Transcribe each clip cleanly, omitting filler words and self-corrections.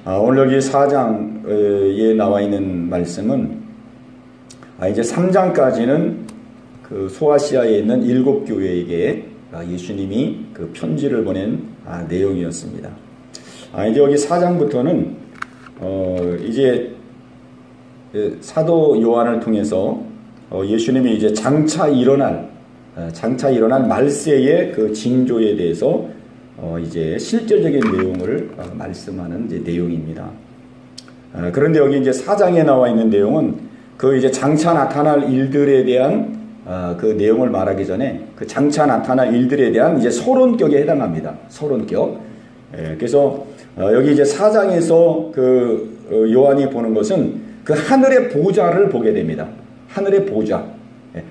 오늘 여기 4장에 나와 있는 말씀은 이제 3장까지는 그 소아시아에 있는 7교회에게 예수님이 그 편지를 보낸 내용이었습니다. 이제 여기 4장부터는 이제 사도 요한을 통해서 예수님이 이제 장차 일어날 말세의 그 징조에 대해서 이제 실질적인 내용을 말씀하는 이제 내용입니다. 그런데 여기 이제 4장에 나와 있는 내용은 그 이제 장차 나타날 일들에 대한 그 내용을 말하기 전에 그 장차 나타날 일들에 대한 이제 서론격에 해당합니다. 서론격. 그래서 여기 이제 4장에서 그 요한이 보는 것은 그 하늘의 보좌를 보게 됩니다. 하늘의 보좌.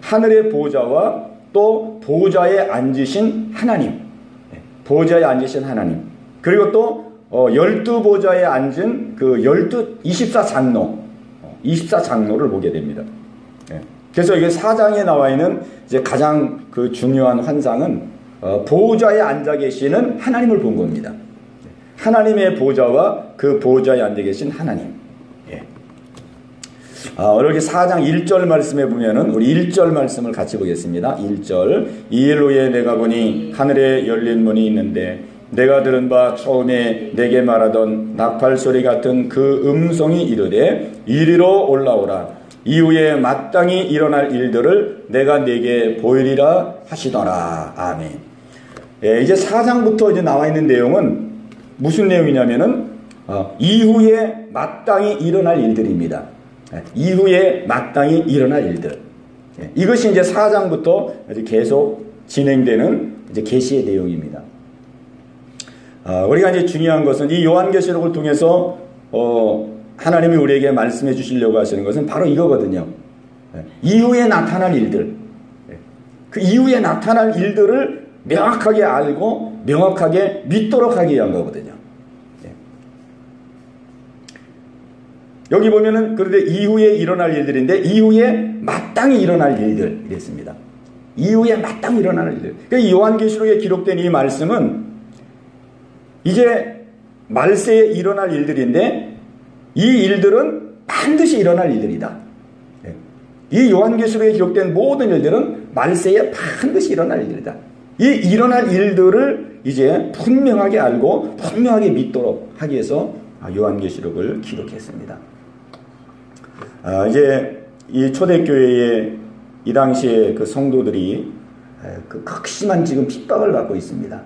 하늘의 보좌와 또 보좌에 앉으신 하나님. 보좌에 앉으신 하나님. 그리고 또 12보좌에 앉은 그 24장로를 보게 됩니다. 그래서 이게 4장에 나와 있는 이제 가장 그 중요한 환상은 보좌에 앉아 계시는 하나님을 본 겁니다. 하나님의 보좌와 그 보좌에 앉아 계신 하나님. 여기 4장 1절 말씀에 보면은 우리 1절 말씀을 같이 보겠습니다. 1절. 이 일 후에 내가 보니 하늘에 열린 문이 있는데 내가 들은 바 처음에 내게 말하던 나팔 소리 같은 그 음성이 이르되 이리로 올라오라. 이후에 마땅히 일어날 일들을 내가 내게 보이리라 하시더라. 아멘. 이제 4장부터 이제 나와 있는 내용은 무슨 내용이냐면은 이후에 마땅히 일어날 일들입니다. 이후에 마땅히 일어날 일들. 이것이 이제 4장부터 계속 진행되는 이제 계시의 내용입니다. 우리가 이제 중요한 것은 이 요한계시록을 통해서 하나님이 우리에게 말씀해 주시려고 하시는 것은 바로 이거거든요. 이후에 나타날 일들. 그 이후에 나타날 일들을 명확하게 알고 명확하게 믿도록 하기 위한 거거든요. 여기 보면은 그런데 이후에 일어날 일들인데 이후에 마땅히 일어날 일들 이랬습니다. 이후에 마땅히 일어날 일들. 그러니까 이 요한계시록에 기록된 이 말씀은 이제 말세에 일어날 일들인데 이 일들은 반드시 일어날 일들이다. 이 요한계시록에 기록된 모든 일들은 말세에 반드시 일어날 일들이다. 이 일어날 일들을 이제 분명하게 알고 분명하게 믿도록 하기 위해서 요한계시록을 기록했습니다. 이제 이 초대교회에 이 당시에 그 성도들이 그 극심한 지금 핍박을 받고 있습니다.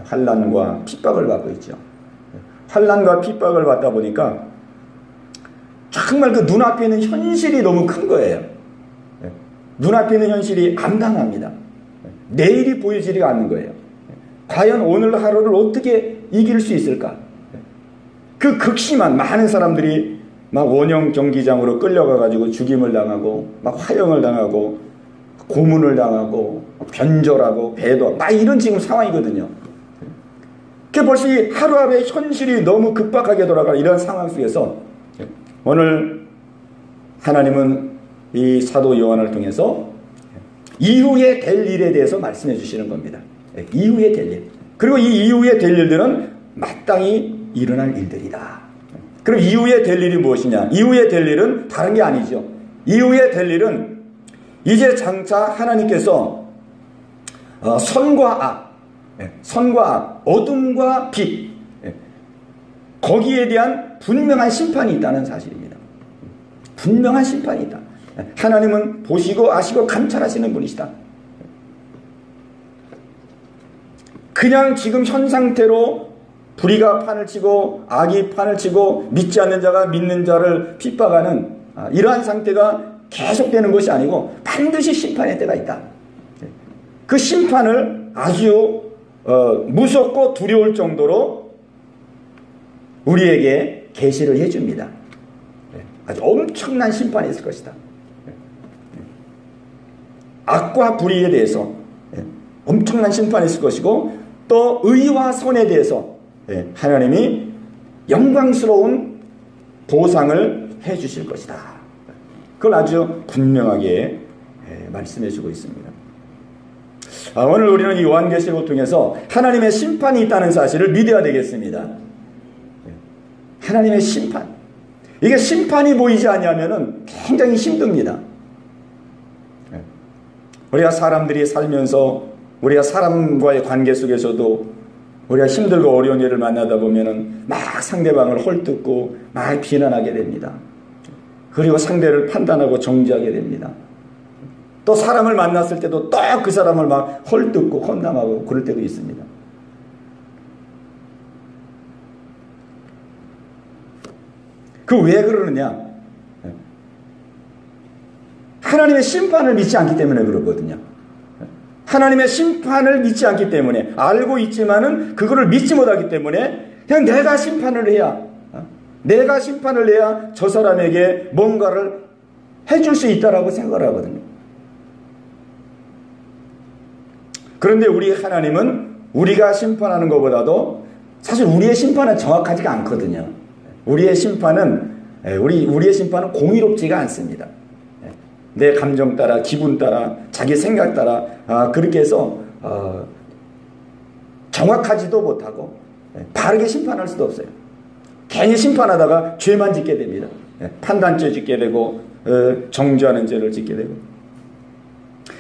환난과 핍박을 받고 있죠. 환난과 핍박을 받다 보니까 정말 그 눈앞에 있는 현실이 너무 큰 거예요. 눈앞에 있는 현실이 암담합니다. 내일이 보이지가 않는 거예요. 과연 오늘 하루를 어떻게 이길 수 있을까? 그 극심한 많은 사람들이 막 원형 경기장으로 끌려가가지고 죽임을 당하고 막 화형을 당하고 고문을 당하고 변절하고 배도 막 이런 지금 상황이거든요. 그게 벌써 이 하루하루의 현실이 너무 급박하게 돌아가는 이런 상황 속에서 오늘 하나님은 이 사도 요한을 통해서 이후에 될 일에 대해서 말씀해 주시는 겁니다. 이후에 될 일. 그리고 이 이후에 될 일들은 마땅히 일어날 일들이다. 그럼 이후에 될 일이 무엇이냐? 이후에 될 일은 다른 게 아니죠. 이후에 될 일은 이제 장차 하나님께서 선과 악, 어둠과 빛, 거기에 대한 분명한 심판이 있다는 사실입니다. 분명한 심판이 있다. 하나님은 보시고 아시고 감찰하시는 분이시다. 그냥 지금 현 상태로 불의가 판을 치고 악이 판을 치고 믿지 않는 자가 믿는 자를 핍박하는 이러한 상태가 계속되는 것이 아니고 반드시 심판의 때가 있다. 그 심판을 아주 무섭고 두려울 정도로 우리에게 계시를 해줍니다. 아주 엄청난 심판이 있을 것이다. 악과 불의에 대해서 엄청난 심판이 있을 것이고 또 의와 선에 대해서 하나님이 영광스러운 보상을 해 주실 것이다. 그걸 아주 분명하게 말씀해 주고 있습니다. 오늘 우리는 이 요한계시록을 통해서 하나님의 심판이 있다는 사실을 믿어야 되겠습니다. 하나님의 심판. 이게 심판이 보이지 않으면은 굉장히 힘듭니다. 우리가 사람들이 살면서 우리가 사람과의 관계 속에서도 우리가 힘들고 어려운 일을 만나다 보면은 막 상대방을 헐뜯고 막 비난하게 됩니다. 그리고 상대를 판단하고 정죄하게 됩니다. 또 사람을 만났을 때도 또 그 사람을 막 헐뜯고 험담하고 그럴 때도 있습니다. 그 왜 그러느냐? 하나님의 심판을 믿지 않기 때문에 그러거든요. 하나님의 심판을 믿지 않기 때문에, 알고 있지만은 그거를 믿지 못하기 때문에 그냥 내가 심판을 해야 저 사람에게 뭔가를 해줄 수 있다라고 생각을 하거든요. 그런데 우리 하나님은 우리가 심판하는 것보다도 사실 우리의 심판은 정확하지가 않거든요. 우리의 심판은 공의롭지가 않습니다. 내 감정 따라, 기분 따라, 자기 생각 따라 그렇게 해서 정확하지도 못하고 바르게 심판할 수도 없어요. 괜히 심판하다가 죄만 짓게 됩니다. 판단죄 짓게 되고 정죄하는 죄를 짓게 되고.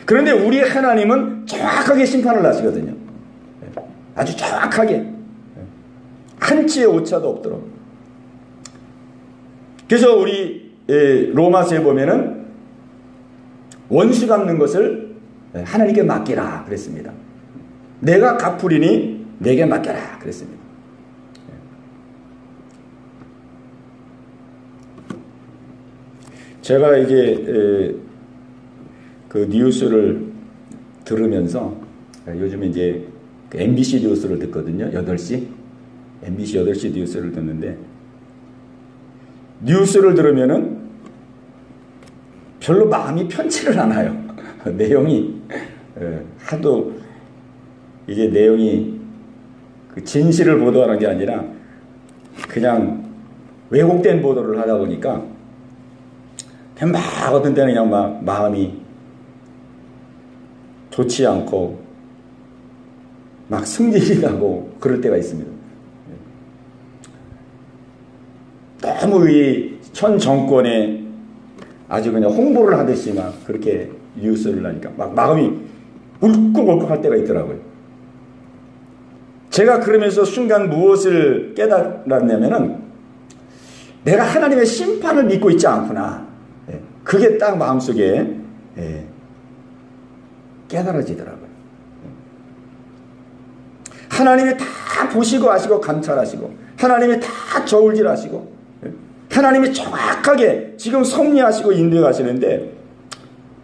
그런데 우리 하나님은 정확하게 심판을 하시거든요. 아주 정확하게. 한치의 오차도 없도록. 그래서 우리 로마서에 보면은 원수 갚는 것을 하나님께 맡기라 그랬습니다. 내가 갚으리니 내게 맡겨라 그랬습니다. 제가 이게 그 뉴스를 들으면서 요즘에 이제 그 MBC 뉴스를 듣거든요. 8시. MBC 8시 뉴스를 듣는데 뉴스를 들으면은 별로 마음이 편치를 않아요. 내용이 하도 이게 내용이 그 진실을 보도하는 게 아니라 그냥 왜곡된 보도를 하다 보니까 그냥 막 어떤 때는 그냥 막 마음이 좋지 않고 막 승질이 나고 그럴 때가 있습니다. 너무 이 현 정권에 아주 그냥 홍보를 하듯이 막 그렇게 뉴스를 하니까 막 마음이 울컥울컥 할 때가 있더라고요. 제가 그러면서 순간 무엇을 깨달았냐면은 내가 하나님의 심판을 믿고 있지 않구나. 그게 딱 마음속에 깨달아지더라고요. 하나님이 다 보시고 아시고 감찰하시고 하나님이 다 저울질하시고 하나님이 정확하게 지금 섭리하시고 인도하시는데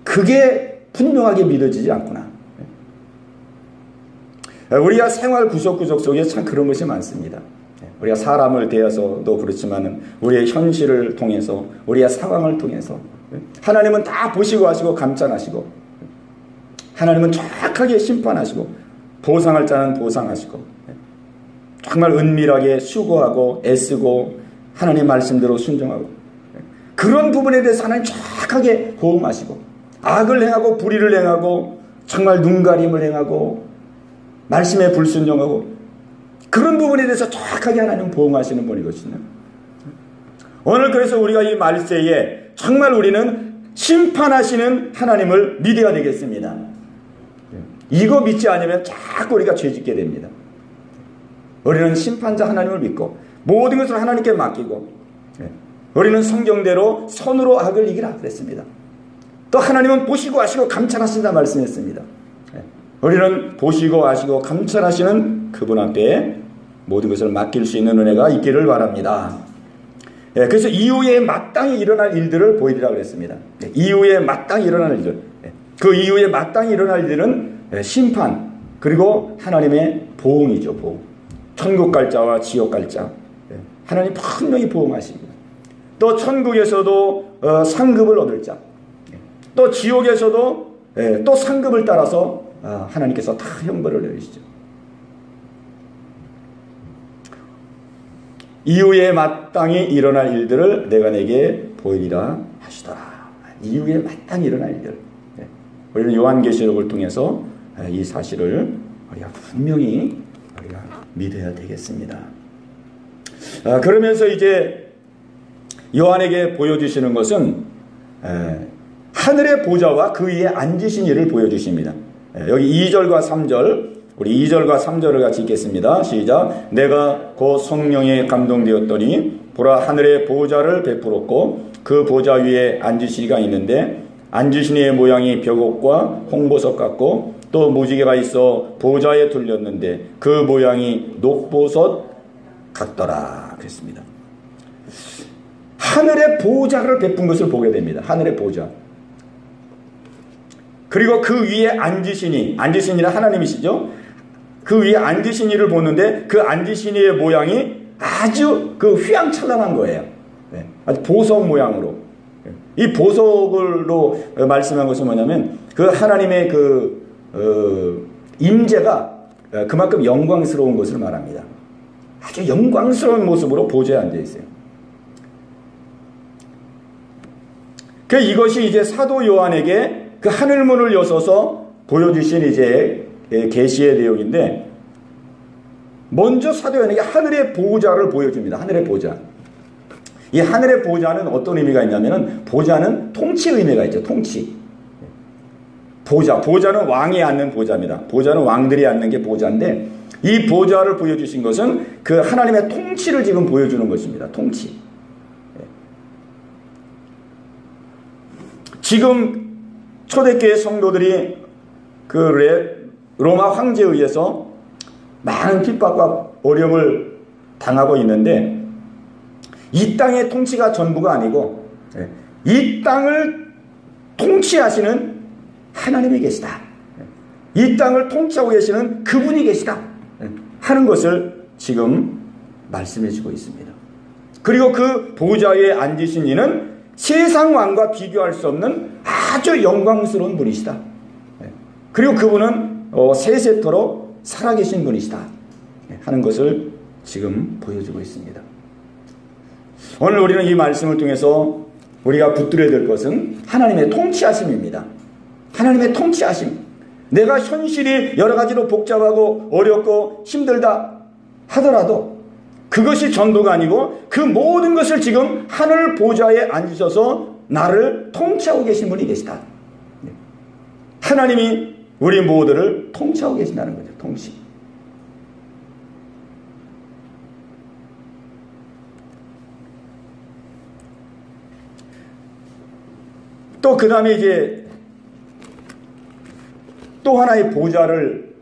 그게 분명하게 믿어지지 않구나. 우리가 생활 구석구석 속에 참 그런 것이 많습니다. 우리가 사람을 대해서도 그렇지만 우리의 현실을 통해서 우리의 상황을 통해서 하나님은 다 보시고 하시고 감찰하시고 하나님은 정확하게 심판하시고 보상할 자는 보상하시고 정말 은밀하게 수고하고 애쓰고 하나님 말씀대로 순종하고 그런 부분에 대해서 하나님 정확하게 보험하시고 악을 행하고 불의를 행하고 정말 눈가림을 행하고 말씀에 불순종하고 그런 부분에 대해서 정확하게 하나님 보험하시는 분이거든요. 오늘 그래서 우리가 이 말세에 정말 우리는 심판하시는 하나님을 믿어야 되겠습니다. 이거 믿지 않으면 자꾸 우리가 죄짓게 됩니다. 우리는 심판자 하나님을 믿고 모든 것을 하나님께 맡기고 우리는 성경대로 선으로 악을 이기라 그랬습니다. 또 하나님은 보시고 아시고 감찰하신다 말씀했습니다. 우리는 보시고 아시고 감찰하시는 그분 앞에 모든 것을 맡길 수 있는 은혜가 있기를 바랍니다. 그래서 이후에 마땅히 일어날 일들을 보이리라 그랬습니다. 이후에 마땅히 일어날 일들, 그 이후에 마땅히 일어날 일들은 심판 그리고 하나님의 보응이죠. 보응. 천국 갈 자와 지옥 갈 자 하나님 분명히 보응하십니다. 또 천국에서도 상급을 얻을 자, 또 지옥에서도 또 상급을 따라서 하나님께서 다 형벌을 내리시죠. 이후에 마땅히 일어날 일들을 내가 내게 보이리라 하시더라. 이후에 마땅히 일어날 일들. 우리는 요한계시록을 통해서 이 사실을 우리가 분명히 우리가 믿어야 되겠습니다. 그러면서 이제 요한에게 보여주시는 것은 하늘의 보좌와 그 위에 앉으신 이를 보여주십니다. 여기 2절과 3절, 우리 2절과 3절을 같이 읽겠습니다. 시작. 내가 곧 성령에 감동되었더니 보라 하늘의 보좌를 베풀었고 그 보좌 위에 앉으신 이가 있는데 앉으신 이의 모양이 벽옥과 홍보석 같고 또 무지개가 있어 보좌에 둘렸는데 그 모양이 녹보석 같더라 그랬습니다. 하늘의 보좌를 베푼 것을 보게 됩니다. 하늘의 보좌. 그리고 그 위에 앉으신 이는 하나님이시죠. 그 위에 앉으신 이를 보는데 그 앉으신 이의 모양이 아주 그 휘황찬란한 거예요. 아주 보석 모양으로. 이 보석으로 말씀한 것은 뭐냐면 그 하나님의 임재가 그만큼 영광스러운 것을 말합니다. 아주 영광스러운 모습으로 보좌에 앉아 있어요. 이것이 이제 사도 요한에게 그 하늘문을 여서서 보여주신 이제 계시의 내용인데, 먼저 사도 요한에게 하늘의 보좌를 보여줍니다. 하늘의 보좌. 이 하늘의 보좌는 어떤 의미가 있냐면은, 보좌는 통치 의미가 있죠. 통치. 보좌는 왕이 앉는 보좌입니다. 보좌는 왕들이 앉는 게 보좌인데, 이 보좌를 보여주신 것은 그 하나님의 통치를 지금 보여주는 것입니다. 통치. 지금 초대교회 성도들이 그 로마 황제에 의해서 많은 핍박과 어려움을 당하고 있는데, 이 땅의 통치가 전부가 아니고 이 땅을 통치하시는 하나님이 계시다. 이 땅을 통치하고 계시는 그분이 계시다 하는 것을 지금 말씀해 주고 있습니다. 그리고 그 보좌에 앉으신 이는 세상 왕과 비교할 수 없는 아주 영광스러운 분이시다. 그리고 그분은 세세토록 살아계신 분이시다 하는 것을 지금 보여주고 있습니다. 오늘 우리는 이 말씀을 통해서 우리가 붙들어야 될 것은 하나님의 통치하심입니다. 하나님의 통치하심. 내가 현실이 여러 가지로 복잡하고 어렵고 힘들다 하더라도 그것이 전부가 아니고 그 모든 것을 지금 하늘 보좌에 앉으셔서 나를 통치하고 계신 분이 계시다. 하나님이 우리 모두를 통치하고 계신다는 거죠. 통치. 또 그 다음에 이제 또 하나의 보좌를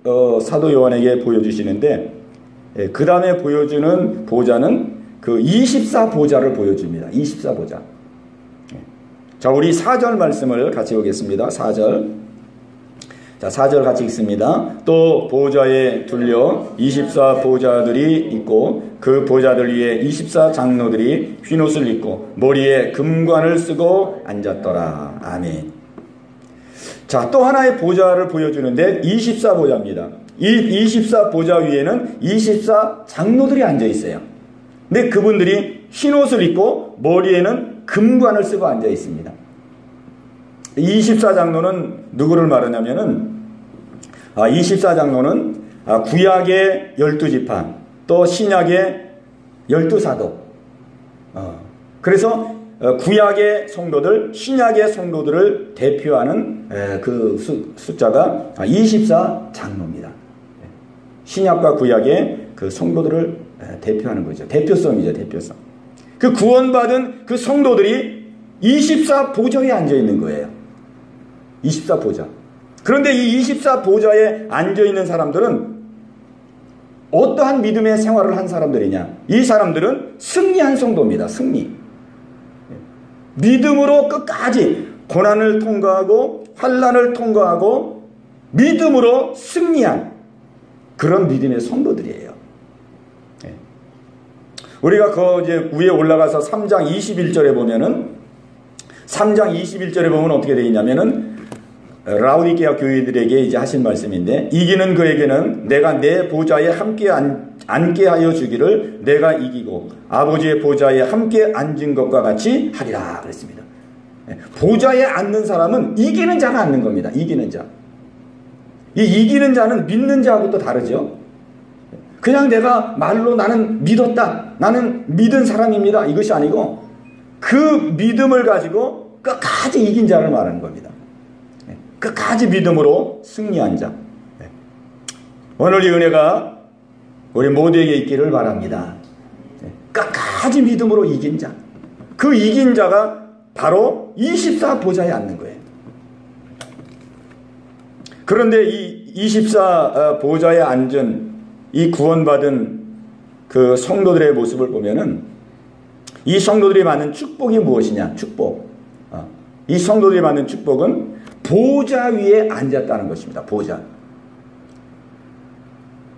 사도 요한에게 보여주시는데, 그 다음에 보여주는 보좌는 그 24보좌를 보여줍니다. 24보좌. 자, 우리 4절 말씀을 같이 보겠습니다. 4절. 자, 4절 같이 읽습니다. 또 보좌에 둘려 24보좌들이 있고 그 보좌들 위에 24장로들이 흰옷을 입고 머리에 금관을 쓰고 앉았더라. 아멘. 자, 또 하나의 보좌를 보여주는데 24보좌입니다. 이 24보좌 위에는 24장로들이 앉아 있어요. 근데 그분들이 흰옷을 입고 머리에는 금관을 쓰고 앉아 있습니다. 24장로는 누구를 말하냐면은 24장로는 구약의 12지파 또 신약의 12사도, 그래서 구약의 성도들, 신약의 성도들을 대표하는 그 숫자가 24장로입니다. 신약과 구약의 그 성도들을 대표하는 거죠. 대표성이죠. 대표성. 그 구원받은 그 성도들이 24보좌에 앉아 있는 거예요. 24보좌. 그런데 이 24보좌에 앉아 있는 사람들은 어떠한 믿음의 생활을 한 사람들이냐? 이 사람들은 승리한 성도입니다. 승리. 믿음으로 끝까지 고난을 통과하고 환난을 통과하고 믿음으로 승리한 그런 믿음의 성도들이에요. 우리가 그 이제 위에 올라가서 3장 21절에 보면은 3장 21절에 보면 어떻게 되어 있냐면은 라우디게아 교회들에게 이제 하신 말씀인데, 이기는 그에게는 내가 내 보좌에 함께 앉게 하여 주기를 내가 이기고 아버지의 보좌에 함께 앉은 것과 같이 하리라 그랬습니다. 보좌에 앉는 사람은 이기는 자가 앉는 겁니다. 이기는 자. 이 이기는 자는 믿는 자하고 또 다르죠. 그냥 내가 말로 나는 믿었다, 나는 믿은 사람입니다, 이것이 아니고 그 믿음을 가지고 끝까지 이긴 자를 말하는 겁니다. 끝까지 믿음으로 승리한 자. 오늘 이 은혜가 우리 모두에게 있기를 바랍니다. 끝까지 믿음으로 이긴 자. 그 이긴 자가 바로 24 보좌에 앉는 거예요. 그런데 이 24 보좌에 앉은 이 구원받은 그 성도들의 모습을 보면은 이 성도들이 받는 축복이 무엇이냐? 축복. 이 성도들이 받는 축복은 보좌 위에 앉았다는 것입니다. 보좌.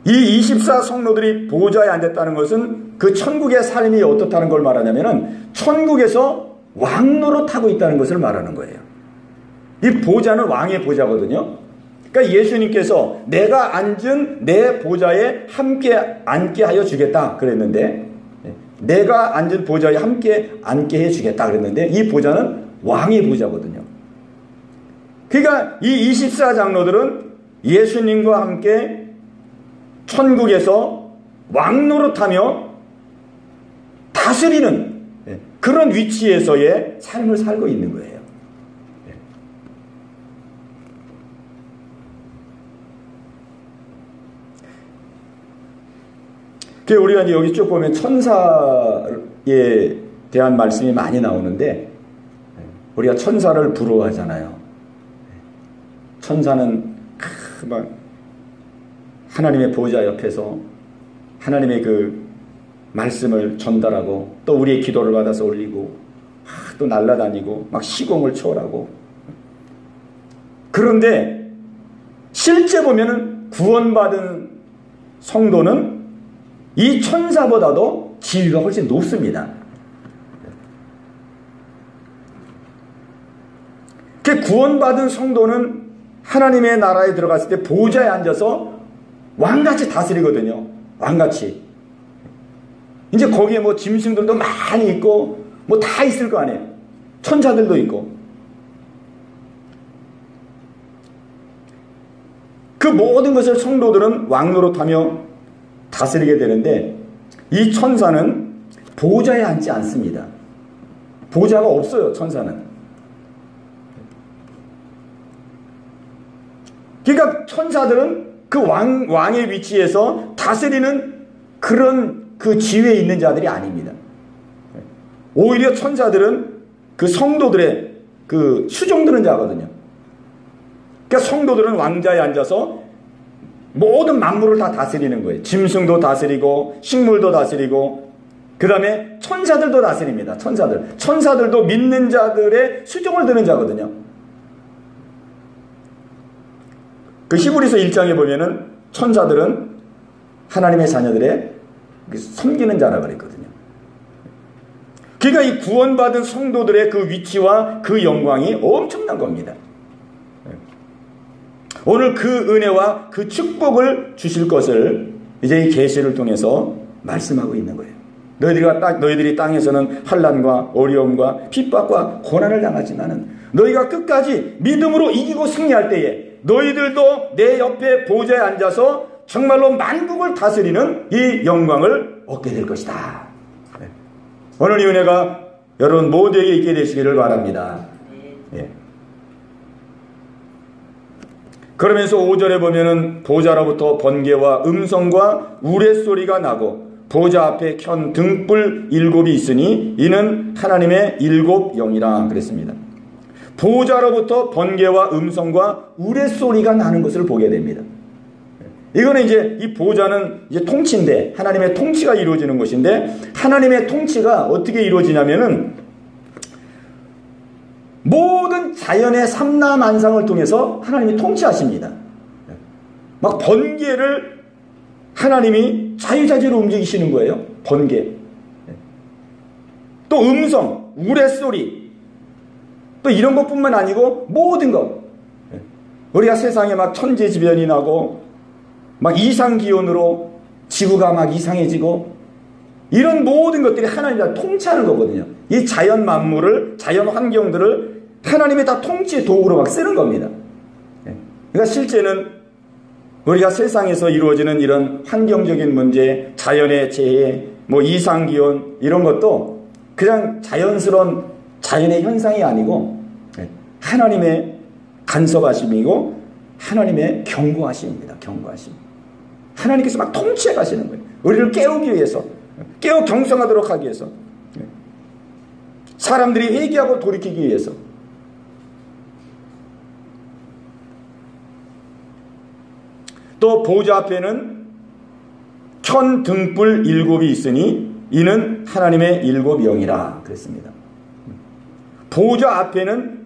이 24 성도들이 보좌에 앉았다는 것은 그 천국의 삶이 어떻다는 걸 말하냐면은 천국에서 왕노릇하고 있다는 것을 말하는 거예요. 이 보좌는 왕의 보좌거든요. 그러니까 예수님께서 내가 앉은 내 보좌에 함께 앉게 하여 주겠다 그랬는데, 내가 앉은 보좌에 함께 앉게 해 주겠다 그랬는데, 이 보좌는 왕의 보좌거든요. 그러니까 이 24 장로들은 예수님과 함께 천국에서 왕노릇하며 다스리는 그런 위치에서의 삶을 살고 있는 거예요. 우리가 이제 여기 쭉 보면 천사에 대한 말씀이 많이 나오는데, 우리가 천사를 부러워하잖아요. 천사는 막 하나님의 보좌 옆에서 하나님의 그 말씀을 전달하고 또 우리의 기도를 받아서 올리고 또 날아다니고 막 시공을 초월하고. 그런데 실제 보면은 구원받은 성도는 이 천사보다도 지위가 훨씬 높습니다. 그 구원받은 성도는 하나님의 나라에 들어갔을 때 보좌에 앉아서 왕같이 다스리거든요. 왕같이. 이제 거기에 뭐 짐승들도 많이 있고 뭐 다 있을 거 아니에요. 천사들도 있고. 그 모든 것을 성도들은 왕노릇하며 다스리게 되는데, 이 천사는 보좌에 앉지 않습니다. 보좌가 없어요, 천사는. 그러니까 천사들은 그 왕의 위치에서 다스리는 그런 그 지위에 있는 자들이 아닙니다. 오히려 천사들은 그 성도들의 그 수종드는 자거든요. 그러니까 성도들은 왕좌에 앉아서 모든 만물을 다 다스리는 거예요. 짐승도 다스리고 식물도 다스리고, 그 다음에 천사들도 다스립니다. 천사들도 믿는 자들의 수종을 드는 자거든요. 그 히브리서 1장에 보면은 천사들은 하나님의 자녀들의 섬기는 자라 그랬거든요. 그러니까 이 구원받은 성도들의 그 위치와 그 영광이 엄청난 겁니다. 오늘 그 은혜와 그 축복을 주실 것을 이제 이 계시를 통해서 말씀하고 있는 거예요. 너희들이 땅에서는 환난과 어려움과 핍박과 고난을 당하지만은 너희가 끝까지 믿음으로 이기고 승리할 때에 너희들도 내 옆에 보좌에 앉아서 정말로 만국을 다스리는 이 영광을 얻게 될 것이다. 오늘 이 은혜가 여러분 모두에게 있게 되시기를 바랍니다. 예. 그러면서 5절에 보면은 보좌로부터 번개와 음성과 우레소리가 나고 보좌 앞에 켠 등불 7이 있으니 이는 하나님의 7 영이라 그랬습니다. 보좌로부터 번개와 음성과 우레소리가 나는 것을 보게 됩니다. 이거는 이제 이 보좌는 이제 통치인데, 하나님의 통치가 이루어지는 것인데, 하나님의 통치가 어떻게 이루어지냐면은 모든 자연의 삼라만상을 통해서 하나님이 통치하십니다. 막 번개를 하나님이 자유자재로 움직이시는 거예요. 번개. 또 음성, 우레소리, 또 이런 것뿐만 아니고 모든 것. 우리가 세상에 막 천재지변이 나고 막 이상기온으로 지구가 막 이상해지고 이런 모든 것들이 하나님이 다 통치하는 거거든요. 이 자연 만물을, 자연 환경들을 하나님이 다 통치의 도구로 막 쓰는 겁니다. 그러니까 실제는 우리가 세상에서 이루어지는 이런 환경적인 문제, 자연의 재해, 이상기온 이런 것도 그냥 자연스러운 자연의 현상이 아니고 하나님의 간섭하심이고 하나님의 경고하심입니다. 경고하심. 하나님께서 막 통치해 가시는 거예요. 우리를 깨우기 위해서, 깨어 경성하도록 하기 위해서, 사람들이 회개하고 돌이키기 위해서. 또 보좌 앞에는 천 등불 7이 있으니 이는 하나님의 7영이라 그랬습니다. 보좌 앞에는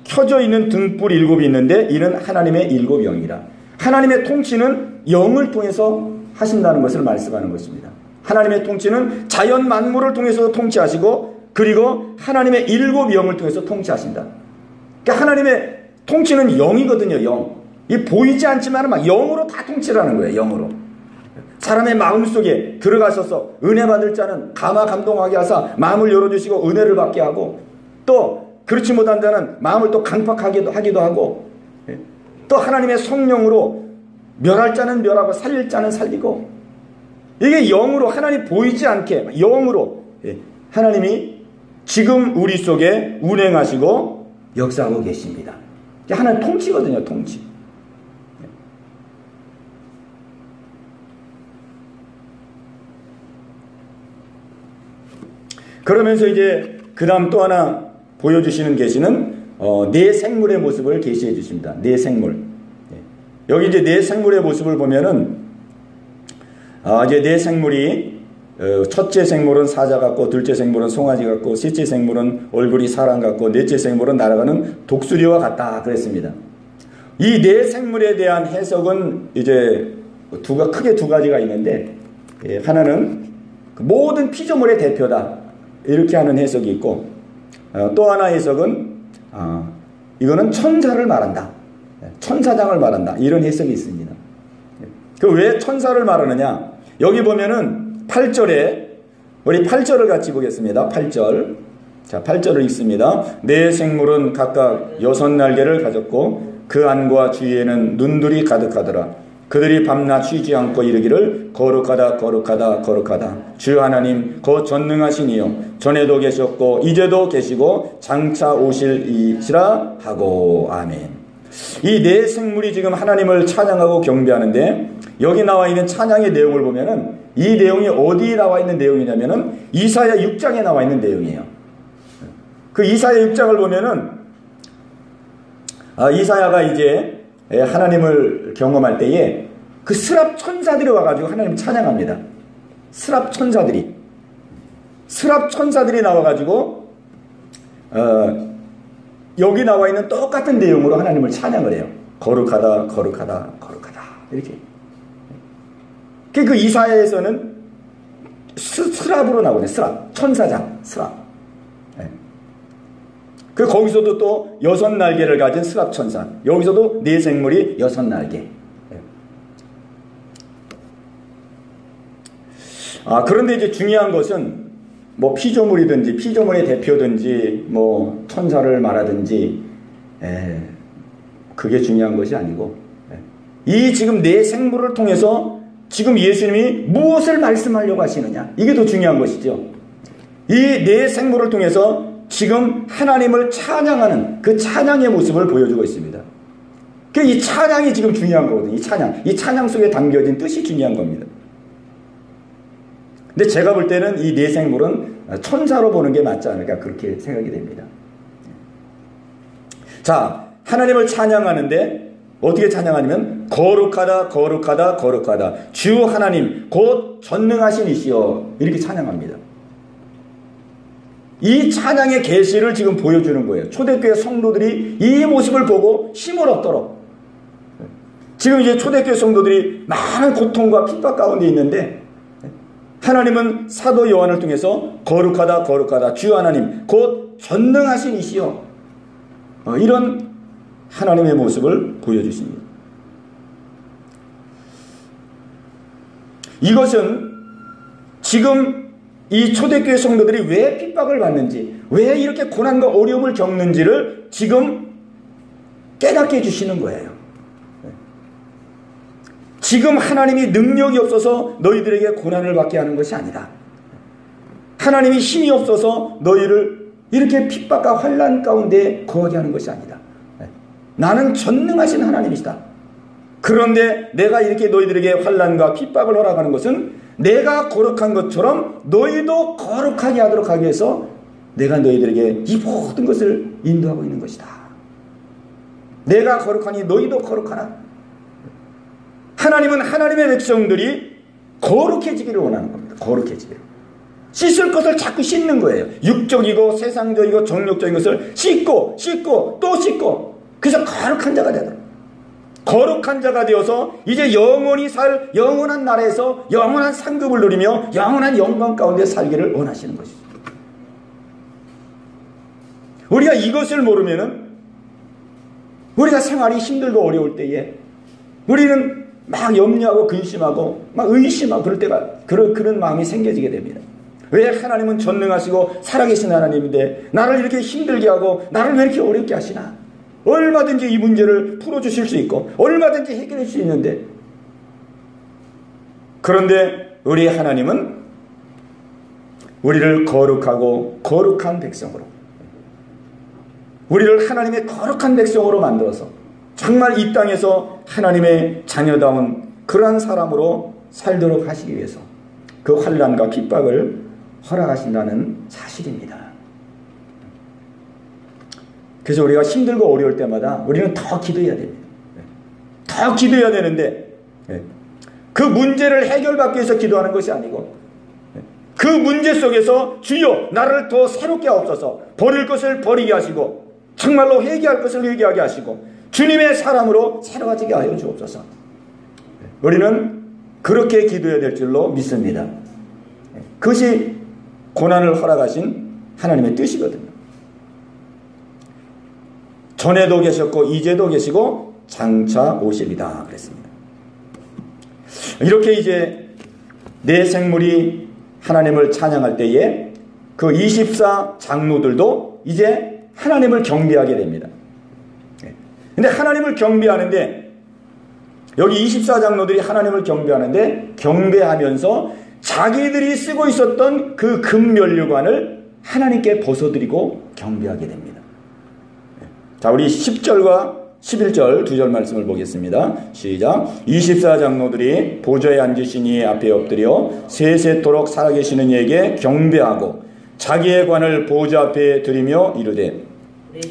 켜져 있는 등불 7이 있는데 이는 하나님의 7영이라. 하나님의 통치는 영을 통해서 하신다는 것을 말씀하는 것입니다. 하나님의 통치는 자연 만물을 통해서 통치하시고 그리고 하나님의 7영을 통해서 통치하신다. 그러니까 하나님의 통치는 영이거든요. 영. 이 보이지 않지만 막 영으로 다 통치를 하는 거예요. 영으로. 사람의 마음속에 들어가셔서 은혜 받을 자는 감화 감동하게 하사 마음을 열어주시고 은혜를 받게 하고, 또 그렇지 못한 자는 마음을 또 강팍하기도 하고, 또 하나님의 성령으로 멸할 자는 멸하고 살릴 자는 살리고, 이게 영으로 하나님 보이지 않게 영으로 하나님이 지금 우리 속에 운행하시고 역사하고 계십니다. 이게 하나님 통치거든요. 통치. 그러면서 이제 그 다음 또 하나 보여주시는 계시는 네 생물의 모습을 계시해 주십니다. 네 생물. 여기 이제 네 생물의 모습을 보면은 이제 네 생물이 첫째 생물은 사자 같고, 둘째 생물은 송아지 같고, 셋째 생물은 얼굴이 사람 같고, 넷째 생물은 날아가는 독수리와 같다 그랬습니다. 이 네 생물에 대한 해석은 이제 크게 두 가지가 있는데, 하나는 모든 피조물의 대표다 이렇게 하는 해석이 있고, 또 하나 해석은 이거는 천사를 말한다, 천사장을 말한다 이런 해석이 있습니다. 그 왜 천사를 말하느냐, 여기 보면은 8절에 우리 8절을 같이 보겠습니다. 8절. 자, 8절을 읽습니다. 네 생물은 각각 6날개를 가졌고 그 안과 주위에는 눈들이 가득하더라. 그들이 밤낮 쉬지 않고 이르기를 거룩하다 거룩하다 거룩하다 주 하나님 곧 전능하시니요 전에도 계셨고 이제도 계시고 장차 오실 이시라 하고. 아멘. 이 네 생물이 지금 하나님을 찬양하고 경배하는데, 여기 나와 있는 찬양의 내용을 보면은 이 내용이 어디에 나와 있는 내용이냐면은 이사야 6장에 나와 있는 내용이에요. 그 이사야 6장을 보면은 이사야가 이제 하나님을 경험할 때에 그 스랍 천사들이 와가지고 하나님 찬양합니다. 스랍 천사들이 나와가지고 여기 나와 있는 똑같은 내용으로 하나님을 찬양을 해요. 거룩하다 거룩하다 거룩하다 이렇게. 그 이사야에서는 스랍으로 나오네. 스랍 천사장 스랍. 그 거기서도 또 6날개를 가진 스랍 천사, 여기서도 네 생물이 6날개. 그런데 이제 중요한 것은 피조물이든지 피조물의 대표든지 천사를 말하든지 그게 중요한 것이 아니고, 이 지금 네 생물을 통해서 지금 예수님이 무엇을 말씀하려고 하시느냐, 이게 더 중요한 것이죠. 이 네 생물을 통해서 지금 하나님을 찬양하는 그 찬양의 모습을 보여주고 있습니다. 이 찬양이 지금 중요한 거거든요. 이 찬양 속에 담겨진 뜻이 중요한 겁니다. 근데 제가 볼 때는 이 네 생물은 천사로 보는 게 맞지 않을까 그렇게 생각이 됩니다. 자, 하나님을 찬양하는데 어떻게 찬양하냐면 거룩하다 거룩하다 거룩하다 주 하나님 곧 전능하신 이시여 이렇게 찬양합니다. 이 찬양의 계시를 지금 보여주는 거예요. 초대교회 성도들이 이 모습을 보고 힘을 얻도록. 지금 이제 초대교회 성도들이 많은 고통과 핍박 가운데 있는데, 하나님은 사도 요한을 통해서 거룩하다 거룩하다 주 하나님 곧 전능하신 이시여 이런 하나님의 모습을 보여주십니다. 이것은 지금 이 초대교회 성도들이 왜 핍박을 받는지, 왜 이렇게 고난과 어려움을 겪는지를 지금 깨닫게 해주시는 거예요. 지금 하나님이 능력이 없어서 너희들에게 고난을 받게 하는 것이 아니다. 하나님이 힘이 없어서 너희를 이렇게 핍박과 환난 가운데 거하게 하는 것이 아니다. 나는 전능하신 하나님이시다. 그런데 내가 이렇게 너희들에게 환난과 핍박을 허락하는 것은 내가 거룩한 것처럼 너희도 거룩하게 하도록 하기 위해서 내가 너희들에게 이 모든 것을 인도하고 있는 것이다. 내가 거룩하니 너희도 거룩하라. 하나님은 하나님의 백성들이 거룩해지기를 원하는 겁니다. 거룩해지기를. 씻을 것을 자꾸 씻는 거예요. 육적이고 세상적이고 정욕적인 것을 씻고 또 씻고, 그래서 거룩한 자가 되도록. 거룩한 자가 되어서 이제 영원히 살 영원한 나라에서 영원한 상급을 누리며 영원한 영광 가운데 살기를 원하시는 것이죠. 우리가 이것을 모르면은 우리가 생활이 힘들고 어려울 때에 우리는 막 염려하고 근심하고 막 의심하고 그럴 때가 그런 마음이 생겨지게 됩니다. 왜 하나님은 전능하시고 살아계신 하나님인데 나를 이렇게 힘들게 하고 나를 왜 이렇게 어렵게 하시나? 얼마든지 이 문제를 풀어주실 수 있고 얼마든지 해결할 수 있는데, 그런데 우리 하나님은 우리를 거룩하고 거룩한 백성으로, 우리를 하나님의 거룩한 백성으로 만들어서 정말 이 땅에서 하나님의 자녀다운 그러한 사람으로 살도록 하시기 위해서 그 환난과 핍박을 허락하신다는 사실입니다. 그래서 우리가 힘들고 어려울 때마다 우리는 더 기도해야 됩니다. 더 기도해야 되는데 그 문제를 해결받기 위해서 기도하는 것이 아니고 그 문제 속에서 주여 나를 더 새롭게 하옵소서, 버릴 것을 버리게 하시고 정말로 회개할 것을 회개하게 하시고 주님의 사람으로 새로워지게 하여 주옵소서. 우리는 그렇게 기도해야 될 줄로 믿습니다. 그것이 고난을 허락하신 하나님의 뜻이거든요. 전에도 계셨고 이제도 계시고 장차 오시리다 그랬습니다. 이렇게 이제 내 생물이 하나님을 찬양할 때에 그 24 장로들도 이제 하나님을 경배하게 됩니다. 근데 하나님을 경배하는데 여기 24 장로들이 하나님을 경배하는데 경배하면서 자기들이 쓰고 있었던 그 금면류관을 하나님께 벗어드리고 경배하게 됩니다. 자, 우리 10절과 11절 두 절 말씀을 보겠습니다. 시작. 24 장로들이 보좌에 앉으신 이의 앞에 엎드려 세세토록 살아계시는 이에게 경배하고 자기의 관을 보좌 앞에 드리며 이르되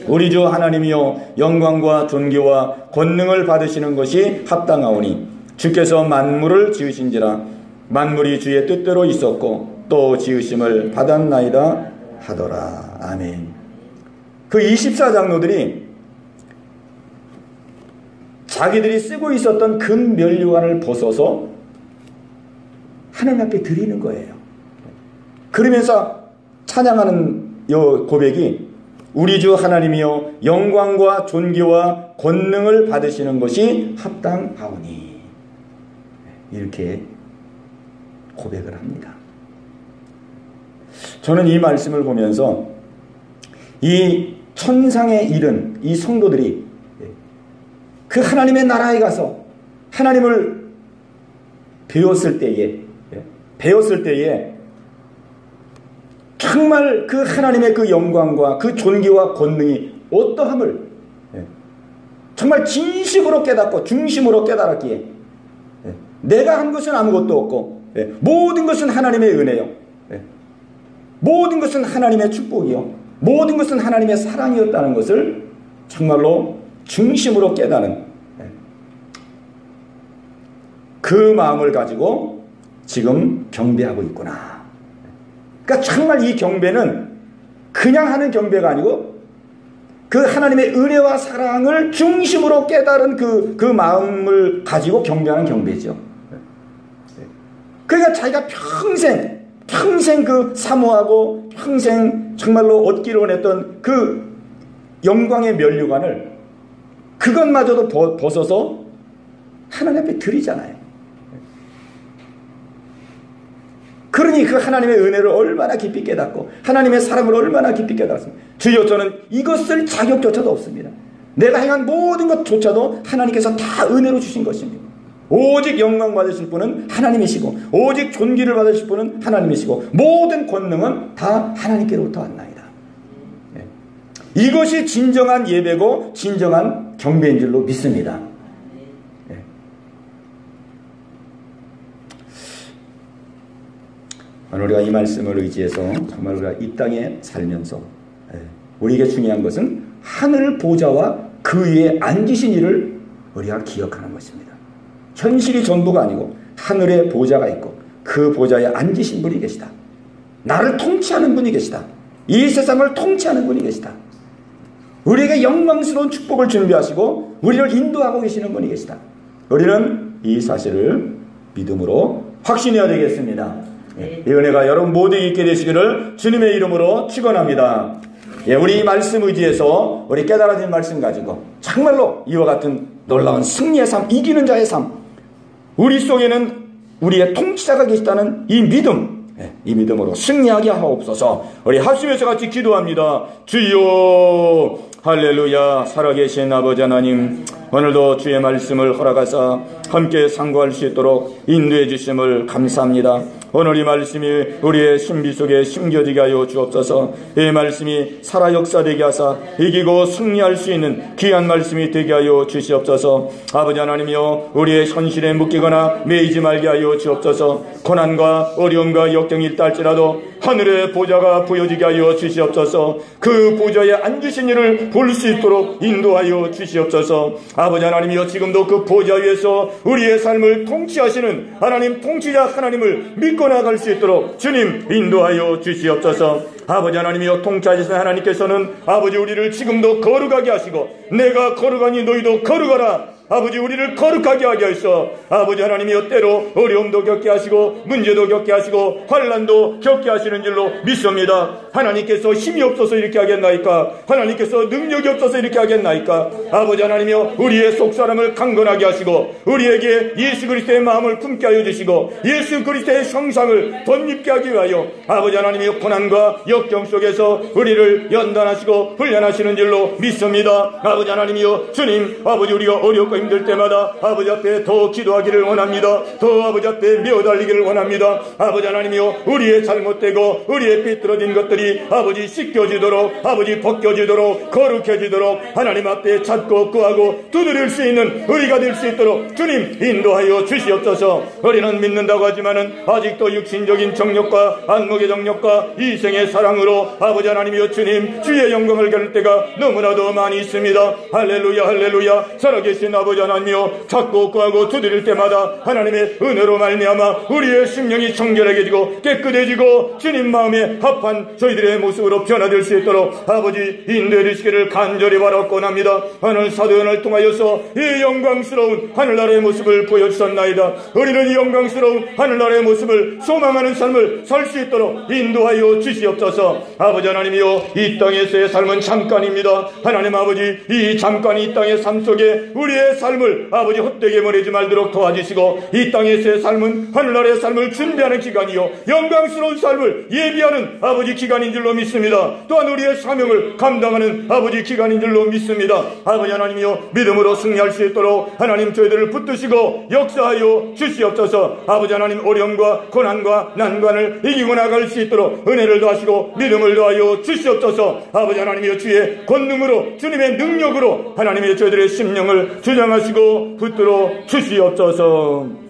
우리 주 하나님이여 영광과 존귀와 권능을 받으시는 것이 합당하오니 주께서 만물을 지으신지라 만물이 주의 뜻대로 있었고 또 지으심을 받았나이다 하더라. 아멘. 그 24 장로들이 자기들이 쓰고 있었던 금 면류관을 벗어서 하나님 앞에 드리는 거예요. 그러면서 찬양하는 이 고백이 우리 주 하나님이여 영광과 존귀와 권능을 받으시는 것이 합당하오니, 이렇게 고백을 합니다. 저는 이 말씀을 보면서 이 천상에 이른 이 성도들이 그 하나님의 나라에 가서 하나님을 배웠을 때에 정말 그 하나님의 그 영광과 그 존귀와 권능이 어떠함을 정말 진심으로 깨닫고 중심으로 깨달았기에 내가 한 것은 아무것도 없고 모든 것은 하나님의 은혜요, 모든 것은 하나님의 축복이요, 모든 것은 하나님의 사랑이었다는 것을 정말로 중심으로 깨닫는 그 마음을 가지고 지금 경배하고 있구나. 그러니까 정말 이 경배는 그냥 하는 경배가 아니고 그 하나님의 은혜와 사랑을 중심으로 깨달은 그 마음을 가지고 경배하는 경배죠. 그러니까 자기가 평생 그 사모하고 평생 정말로 얻기를 원했던 그 영광의 면류관을 그것마저도 벗어서 하나님 앞에 드리잖아요. 그러니 그 하나님의 은혜를 얼마나 깊이 깨닫고 하나님의 사랑을 얼마나 깊이 깨달았습니다. 주여 저는 이것을 자격조차도 없습니다. 내가 행한 모든 것조차도 하나님께서 다 은혜로 주신 것입니다. 오직 영광 받으실 분은 하나님이시고 오직 존귀를 받으실 분은 하나님이시고 모든 권능은 다 하나님께로부터 왔나이다. 이것이 진정한 예배고 진정한 경배인 줄로 믿습니다. 오늘 우리가 이 말씀을 의지해서 정말 우리가 이 땅에 살면서 우리에게 중요한 것은 하늘 보좌와 그 위에 앉으신 이를 우리가 기억하는 것입니다. 현실이 전부가 아니고 하늘에 보좌가 있고 그 보좌에 앉으신 분이 계시다. 나를 통치하는 분이 계시다. 이 세상을 통치하는 분이 계시다. 우리에게 영광스러운 축복을 준비하시고 우리를 인도하고 계시는 분이 계시다. 우리는 이 사실을 믿음으로 확신해야 되겠습니다. 이 은혜가 여러분 모두에게 있게 되시기를 주님의 이름으로 축원합니다. 우리 이 말씀 의지해서 우리 깨달아진 말씀 가지고 정말로 이와 같은 놀라운 승리의 삶, 이기는 자의 삶, 우리 속에는 우리의 통치자가 계시다는 이 믿음, 이 믿음으로 승리하게 하옵소서. 우리 합심해서 같이 기도합니다. 주여 할렐루야. 살아계신 아버지 하나님, 오늘도 주의 말씀을 허락하사 함께 상고할 수 있도록 인도해 주심을 감사합니다. 오늘 이 말씀이 우리의 신비 속에 심겨지게 하여 주옵소서. 이 말씀이 살아 역사되게 하사 이기고 승리할 수 있는 귀한 말씀이 되게 하여 주시옵소서. 아버지 하나님이여, 우리의 현실에 묶이거나 매이지 말게 하여 주옵소서. 고난과 어려움과 역경이 있다 할지라도 하늘의 보좌가 보여지게 하여 주시옵소서. 그 보좌에 앉으신 이를 볼 수 있도록 인도하여 주시옵소서. 아버지 하나님이여, 지금도 그 보좌 위에서 우리의 삶을 통치하시는 하나님, 통치자 하나님을 믿고 나갈 수 있도록 주님 인도하여 주시옵소서. 아버지 하나님이여, 통치하시는 하나님께서는 아버지 우리를 지금도 거룩하게 하시고 내가 거룩하니 너희도 거룩하라. 아버지 우리를 거룩하게 하게 하셔. 아버지 하나님이여, 때로 어려움도 겪게 하시고 문제도 겪게 하시고 환난도 겪게 하시는 줄로 믿습니다. 하나님께서 힘이 없어서 이렇게 하겠나이까? 하나님께서 능력이 없어서 이렇게 하겠나이까? 아버지 하나님이여, 우리의 속사람을 강건하게 하시고 우리에게 예수 그리스도의 마음을 품게 하여 주시고 예수 그리스도의 형상을 덧입게 하기 위하여 아버지 하나님이여, 고난과 역경 속에서 우리를 연단하시고 훈련하시는 줄로 믿습니다. 아버지 하나님이여, 주님, 아버지 우리가 어렵고 힘들 때마다 아버지 앞에 더 기도하기를 원합니다. 더 아버지 앞에 메어달리기를 원합니다. 아버지 하나님이여, 우리의 잘못되고 우리의 삐뚤어진 것들이 아버지 씻겨지도록, 아버지 벗겨지도록, 거룩해지도록 하나님 앞에 찾고 구하고 두드릴 수 있는 우리가 될 수 있도록 주님 인도하여 주시옵소서. 우리는 믿는다고 하지만은 아직도 육신적인 정욕과 안목의 정욕과 이생의 사랑으로 아버지 하나님이여, 주님 주의 영광을 겨룰 때가 너무나도 많이 있습니다. 할렐루야 할렐루야. 살아계신 아버지 하나님이여, 찾고 구하고 두드릴 때마다 하나님의 은혜로 말미암아 우리의 심령이 청결해지고 깨끗해지고 주님 마음에 합한 저희들의 모습으로 변화될 수 있도록 아버지 인도해 주시기를 간절히 바라옵곤 합니다. 오늘 사도연을 통하여서 이 영광스러운 하늘나라의 모습을 보여주셨나이다. 우리는 이 영광스러운 하늘나라의 모습을 소망하는 삶을 살 수 있도록 인도하여 주시옵소서. 아버지 하나님이여, 이 땅에서의 삶은 잠깐입니다. 하나님 아버지, 이 잠깐이 이 땅의 삶 속에 우리의 삶을 아버지 헛되게 보내지 말도록 도와주시고, 이 땅에서의 삶은 하늘나라의 삶을 준비하는 기간이요 영광스러운 삶을 예비하는 아버지 기간인 줄로 믿습니다. 또한 우리의 사명을 감당하는 아버지 기간인 줄로 믿습니다. 아버지 하나님이여, 믿음으로 승리할 수 있도록 하나님 저희들을 붙드시고 역사하여 주시옵소서. 아버지 하나님, 어려움과 고난과 난관을 이기고 나갈 수 있도록 은혜를 더하시고 믿음을 더하여 주시옵소서. 아버지 하나님이여, 주의 권능으로 주님의 능력으로 하나님의 저희들의 심령을 주장하시고 붙들어 주시옵소서.